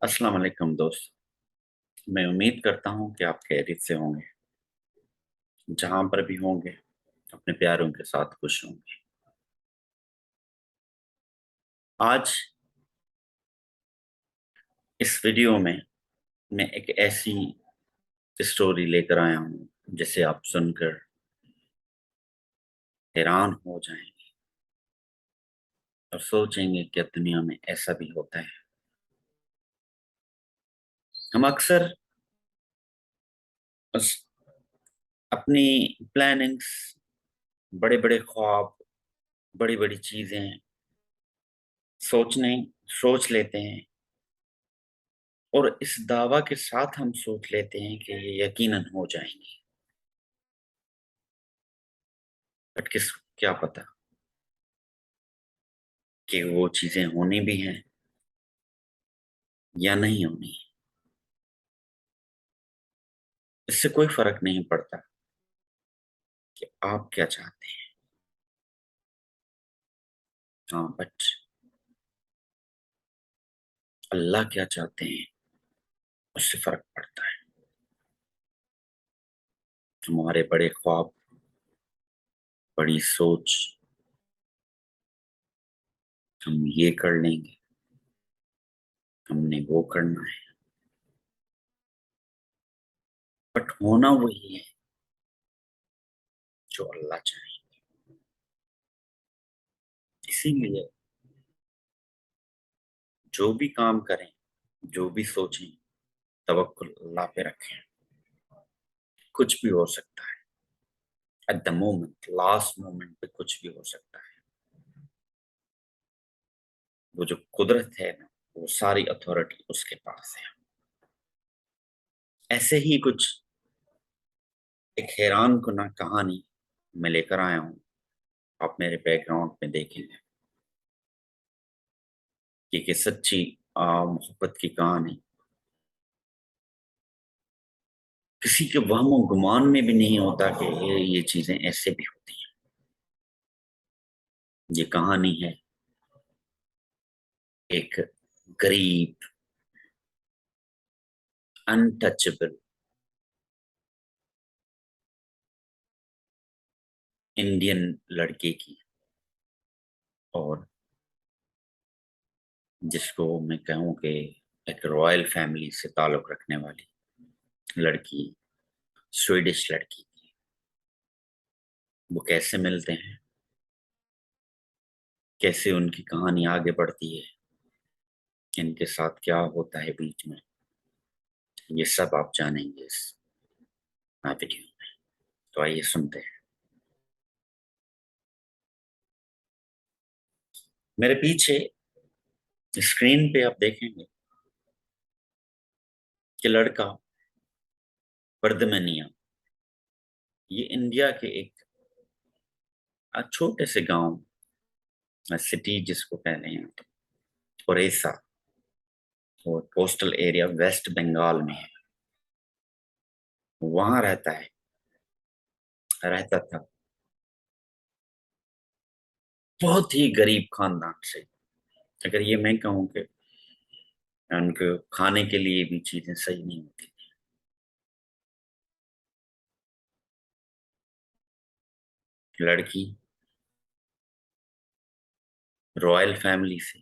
अस्सलाम वालेकुम दोस्त। मैं उम्मीद करता हूँ कि आप खैरियत से होंगे। जहां पर भी होंगे अपने प्यारों के साथ खुश होंगे। आज इस वीडियो में मैं एक ऐसी स्टोरी लेकर आया हूँ जिसे आप सुनकर हैरान हो जाएंगे और सोचेंगे कि दुनिया में ऐसा भी होता है। हम अक्सर उस अपनी प्लानिंग्स, बड़े बड़े ख्वाब, बड़ी बड़ी चीजें सोचने सोच लेते हैं और इस दावा के साथ हम सोच लेते हैं कि ये यकीनन हो जाएंगी। बट किस क्या पता कि वो चीजें होनी भी हैं या नहीं होनी। इससे कोई फर्क नहीं पड़ता कि आप क्या चाहते हैं। हाँ, बट अल्लाह क्या चाहते हैं उससे फर्क पड़ता है। हमारे बड़े ख्वाब, बड़ी सोच, हम ये कर लेंगे, हमने वो करना है, बट होना वही है जो अल्लाह चाहे। इसीलिए जो भी काम करें, जो भी सोचें, तवक्कुल अल्लाह पे रखें। कुछ भी हो सकता है। At the moment, last moment पे कुछ भी हो सकता है। वो जो कुदरत है ना, वो सारी अथॉरिटी उसके पास है। ऐसे ही कुछ एक हैरान कुन्ना कहानी मैं लेकर आया हूँ। आप मेरे बैकग्राउंड में देखेंगे कि सच्ची मोहब्बत की कहानी। किसी के वहमो गुमान में भी नहीं होता कि ये चीजें ऐसे भी होती हैं। ये कहानी है एक गरीब, अनटचेबल इंडियन लड़के की, और जिसको मैं कहूँ कि एक रॉयल फैमिली से ताल्लुक रखने वाली लड़की, स्वीडिश लड़की की। वो कैसे मिलते हैं, कैसे उनकी कहानी आगे बढ़ती है, इनके साथ क्या होता है बीच में, ये सब आप जानेंगे इस वीडियो में। तो आइए सुनते हैं। मेरे पीछे स्क्रीन पे आप देखेंगे कि लड़का बर्दमनिया, ये इंडिया के एक छोटे से गांव, सिटी जिसको कहते हैं, ओरेसा, और कोस्टल एरिया वेस्ट बंगाल में है। वहां रहता था बहुत ही गरीब खानदान से। अगर ये मैं कहूँ कि उनको खाने के लिए भी चीजें सही नहीं होती। लड़की रॉयल फैमिली से,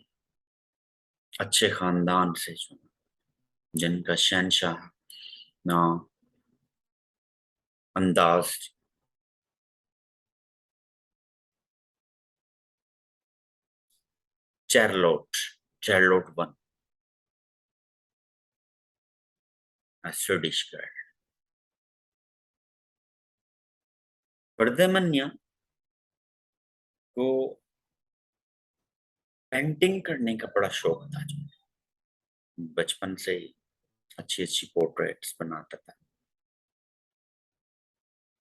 अच्छे खानदान से, जिनका शहनशाह ना अंदाज, Charlotte, Charlotte one, Swedish girl. वर्दमन्या को पेंटिंग करने का बड़ा शौक था। जो बचपन से ही अच्छी अच्छी पोर्ट्रेट्स बनाता था।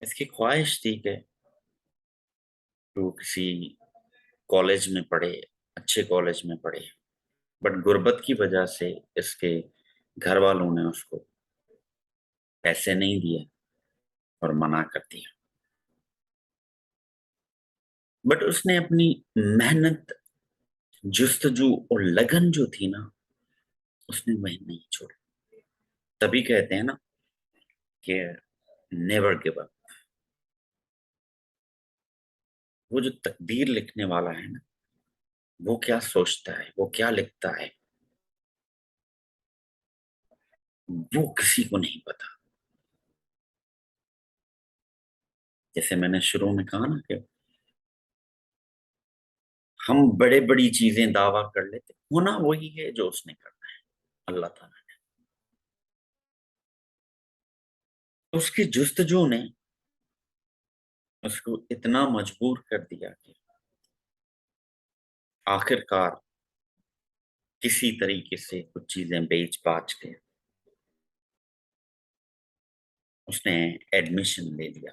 इसकी ख्वाहिश थी कि वो किसी कॉलेज में पढ़े, अच्छे कॉलेज में पढ़े, बट गुर्बत की वजह से इसके घर वालों ने उसको पैसे नहीं दिए और मना कर दिया। बट उसने अपनी मेहनत, जुस्तजू और लगन जो थी ना, उसने वही नहीं छोड़ी। तभी कहते हैं ना कि नेवर गिव अप। वो जो तकदीर लिखने वाला है ना, वो क्या सोचता है, वो क्या लिखता है, वो किसी को नहीं पता। जैसे मैंने शुरू में कहा ना कि हम बड़े बड़ी चीजें दावा कर लेते, होना वही है जो उसने करना है, अल्लाह ताला ने। उसकी जुस्तजू ने उसको इतना मजबूर कर दिया कि आखिरकार किसी तरीके से कुछ चीजें बेच बाच के उसने एडमिशन ले लिया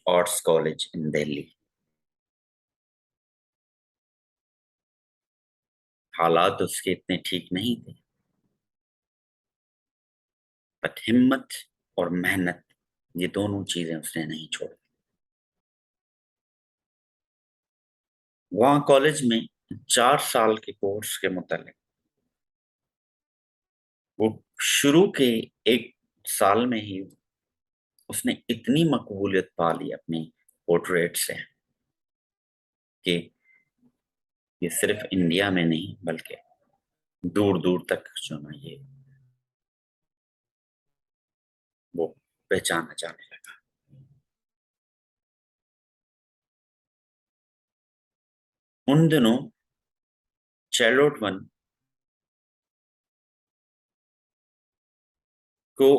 आर्ट्स कॉलेज इन दिल्ली। हालात उसके इतने ठीक नहीं थे, बट हिम्मत और मेहनत, ये दोनों चीजें उसने नहीं छोड़ी। वहां कॉलेज में 4 साल के कोर्स के मुतालिक वो शुरू के 1 साल में ही उसने इतनी मकबूलियत पा ली अपनी पोर्ट्रेट से कि ये सिर्फ इंडिया में नहीं बल्कि दूर दूर तक जो ना ये वो पहचाना जाने लगा। उन दिनों चार्लोट वन को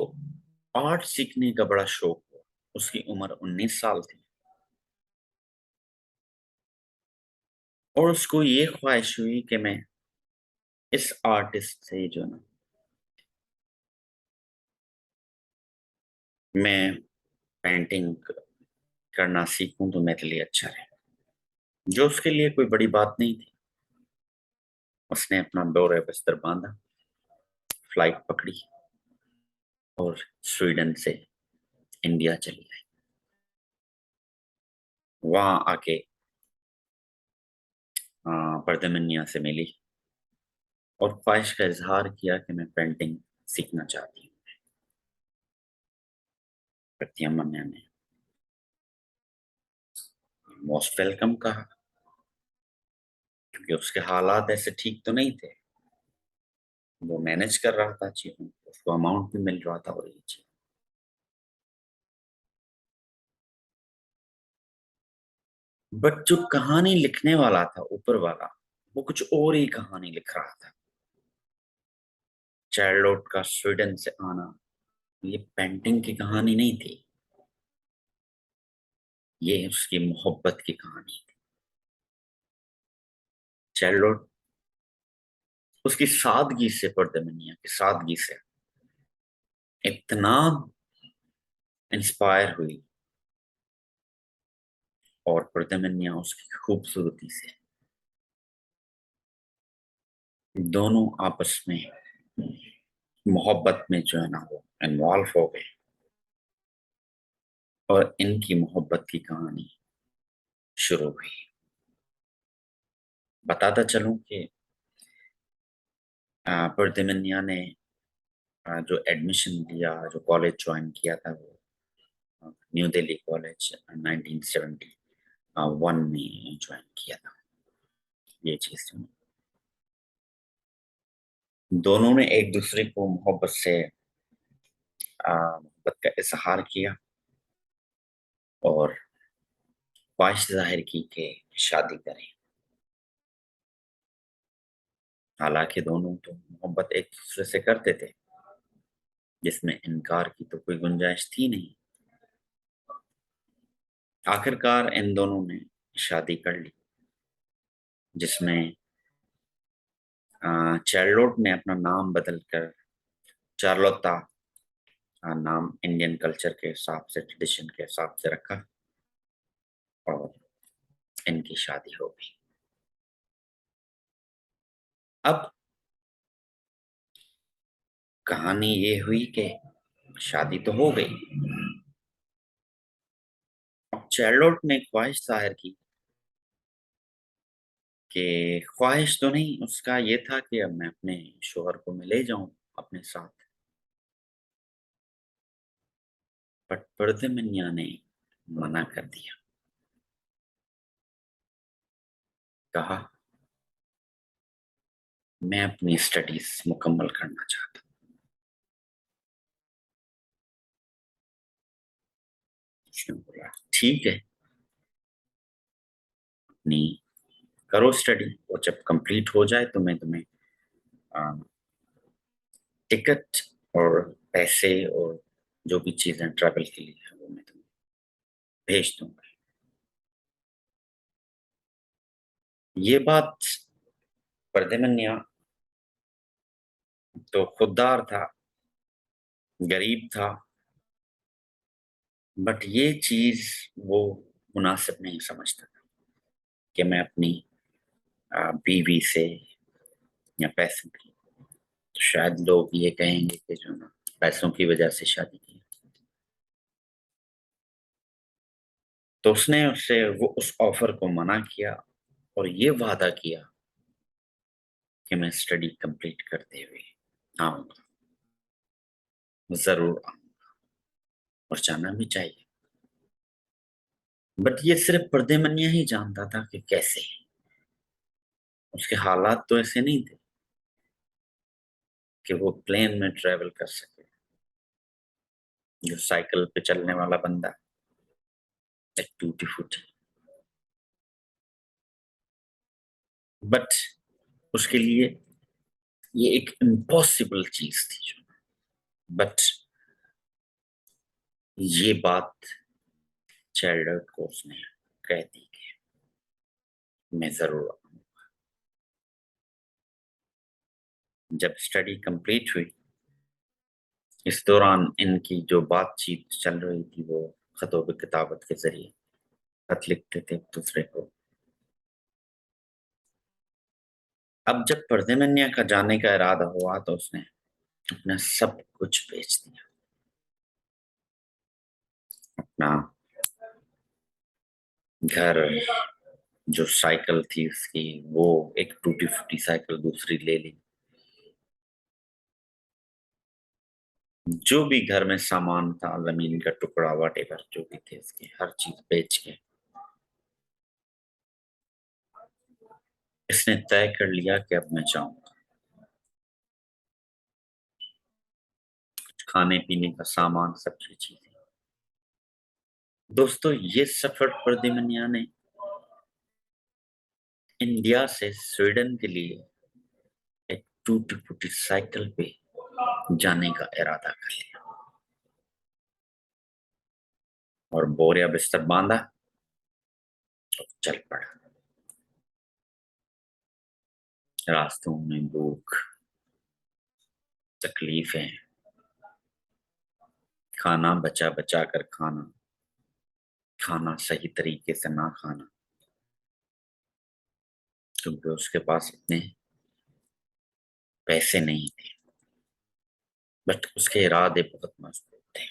आर्ट सीखने का बड़ा शौक हुआ। उसकी उम्र 19 साल थी और उसको ये ख्वाहिश हुई कि मैं इस आर्टिस्ट से जो ना मैं पेंटिंग करना सीखूं तो मेरे लिए अच्छा रहे। जो उसके लिए कोई बड़ी बात नहीं थी। उसने अपना बोरे बिस्तर बांधा, फ्लाइट पकड़ी और स्वीडन से इंडिया चली आई। वहां आके परदमनिया से मिली और ख्वाहिश का इजहार किया कि मैं पेंटिंग सीखना चाहती हूँ। प्रत्यमन्या ने मोस्ट वेलकम कहा, क्योंकि उसके हालात ऐसे ठीक तो नहीं थे। वो मैनेज कर रहा था चीजों को, उसको अमाउंट भी मिल रहा था और ये चीज। बट जो कहानी लिखने वाला था ऊपर वाला, वो कुछ और ही कहानी लिख रहा था। चार्लोट का स्वीडन से आना ये पेंटिंग की कहानी नहीं थी, ये उसकी मोहब्बत की कहानी थी। चार्लोट उसकी सादगी से, पर्दमनिया की सादगी से इतना इंस्पायर हुई और पर्दमनिया उसकी खूबसूरती से, दोनों आपस में मोहब्बत में जो है ना वो इन्वॉल्व हो गए और इनकी मोहब्बत की कहानी शुरू हुई। बताता चलूं कि पर्दमनिया ने जो एडमिशन लिया, जो कॉलेज ज्वाइन किया था, वो न्यू दिल्ली कॉलेज 1971 में ज्वाइन किया था। ये चीज दोनों ने एक दूसरे को मोहब्बत से मोहब्बत का इजहार किया और ख्वाहिश जाहिर की कि शादी करें। हालांकि दोनों तो मोहब्बत एक दूसरे से करते थे, जिसमें इनकार की तो कोई गुंजाइश थी नहीं। आखिरकार इन दोनों ने शादी कर ली, जिसमें चार्लोट ने अपना नाम बदलकर चार्लोटा नाम इंडियन कल्चर के हिसाब से, ट्रेडिशन के हिसाब से रखा और इनकी शादी हो गई। अब कहानी ये हुई कि शादी तो हो गई। अब चार्लोट ने ख्वाहिश जाहिर की कि ख्वाहिश तो नहीं, उसका ये था कि अब मैं अपने शौहर को मैं ले जाऊं अपने साथ। बट पर्दे मियां ने मना कर दिया। कहा मैं अपनी स्टडीज मुकम्मल करना चाहता हूं। उसने बोला ठीक है, अपनी करो स्टडी, और जब कंप्लीट हो जाए तो मैं तुम्हें टिकट और पैसे और जो भी चीजें ट्रैवल के लिए है वो मैं तुम्हें भेज दूंगा। ये बात, पर्दे मियां तो खुददार था, गरीब था, बट ये चीज वो मुनासिब नहीं समझता था कि मैं अपनी बीवी से या पैसों की, तो शायद लोग ये कहेंगे कि जो ना पैसों की वजह से शादी की। तो उसने उससे वो उस ऑफर को मना किया और ये वादा किया कि मैं स्टडी कंप्लीट करते हुए आऊंगा, जरूर आऊंगा, और जाना भी चाहिए। बट ये सिर्फ पर्दे मनिया ही जानता था कि कैसे, उसके हालात तो ऐसे नहीं थे कि वो प्लेन में ट्रेवल कर सके। जो साइकिल पे चलने वाला बंदा एक टूटी फूटी, बट उसके लिए ये एक इम्पॉसिबल चीज थी। बट ये बात चाइल्ड को उसने कह दी कि मैं जरूर आऊंगा। जब स्टडी कंप्लीट हुई, इस दौरान इनकी जो बातचीत चल रही थी वो खतों पे किताबत के जरिए खत लिखते थे एक दूसरे को। अब जब पर्दे मनिया का जाने का इरादा हुआ तो उसने अपना सब कुछ बेच दिया। अपना घर, जो साइकिल थी उसकी, वो एक टूटी फूटी साइकिल दूसरी ले ली, जो भी घर में सामान था, जमीन का टुकड़ा, वटेवर जो भी थे उसके हर चीज बेच के इसने तय कर लिया कि अब मैं जाऊंगा। खाने पीने का सामान, सब चीजें। दोस्तों, ये सफर पर्दे मनिया ने इंडिया से स्वीडन के लिए एक टूटी फूटी साइकिल पे जाने का इरादा कर लिया, और बोरिया बिस्तर बांधा और चल पड़ा। रास्तों में भूख, तकलीफें, खाना बचा बचा कर खाना, खाना सही तरीके से ना खाना, क्योंकि उसके पास इतने पैसे नहीं थे, बट उसके इरादे बहुत मजबूत थे।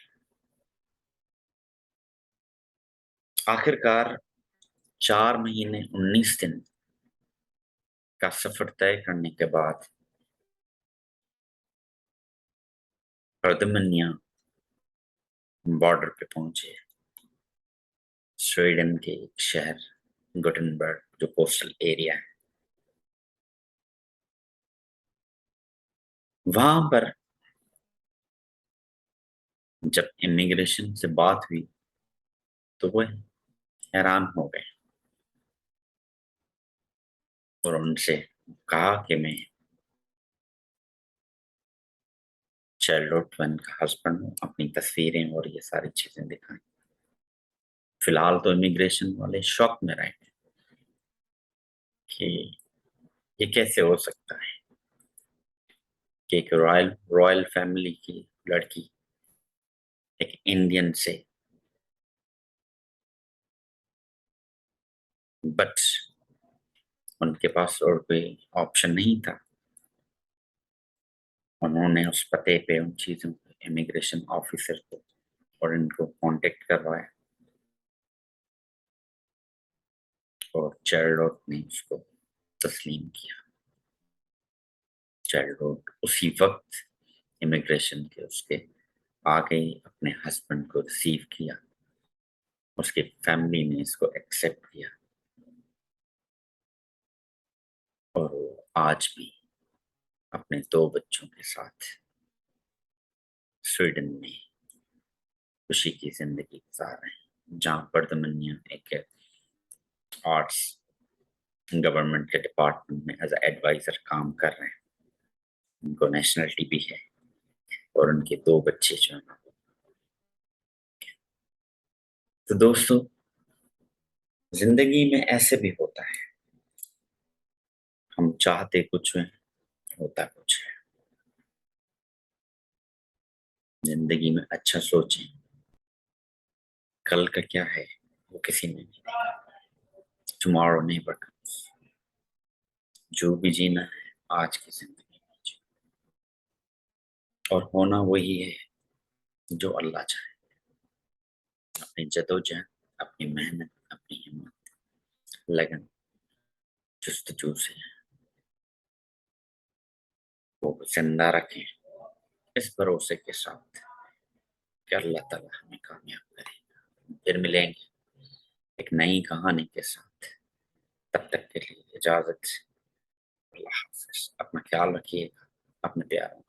आखिरकार 4 महीने 19 दिन का सफर तय करने के बाद प्रदमन्या बॉर्डर पे पहुंचे, स्वीडन के एक शहर गुटनबर्ग, जो कोस्टल एरिया है। वहां पर जब इमिग्रेशन से बात हुई तो वो हैरान हो गए और उनसे कहा कि मैं चार्लोट वन का हस्बैंड हूँ, अपनी तस्वीरें और ये सारी चीजें दिखाएं। फिलहाल तो इमिग्रेशन वाले शॉक में रहे कि ये कैसे हो सकता है कि एक रॉयल रॉयल फैमिली की लड़की एक इंडियन से। बट उनके पास और कोई ऑप्शन नहीं था। उन्होंने उस पते पे उन चीजों को, इमिग्रेशन ऑफिसर को और इनको कांटेक्ट करवाया, और चार्लोट ने उसको तस्लीम किया। चाइल्डहुड उसी वक्त इमिग्रेशन के उसके आ गई, अपने हस्बैंड को रिसीव किया, उसकी फैमिली ने इसको एक्सेप्ट किया और वो आज भी अपने 2 बच्चों के साथ स्वीडन में खुशी की जिंदगी गुजार रहे हैं, जहाँ बर्दमनिया एक आर्ट्स गवर्नमेंट के डिपार्टमेंट में एज एडवाइजर काम कर रहे हैं। उनको नेशनलिटी भी है और उनके 2 बच्चे जो है। तो दोस्तों, जिंदगी में ऐसे भी होता है, हम चाहते कुछ है, होता कुछ है। जिंदगी में अच्छा सोचें, कल का क्या है वो किसी ने नहीं देखा। Tomorrow never comes. जो भी जीना है आज की जिंदगी में जियो। और होना वही है जो अल्लाह चाहे। अपनी जदोजहद, अपनी मेहनत, अपनी हिम्मत, लगन, जुस्तजू से वो जिंदा रखें, इस भरोसे के साथ कि अल्लाह ताला हमें कामयाब करेगा। फिर मिलेंगे एक नई कहानी के साथ। तब तक के लिए इजाजत। अल्लाह हाफिज। अपना ख्याल रखिएगा, अपने प्यारों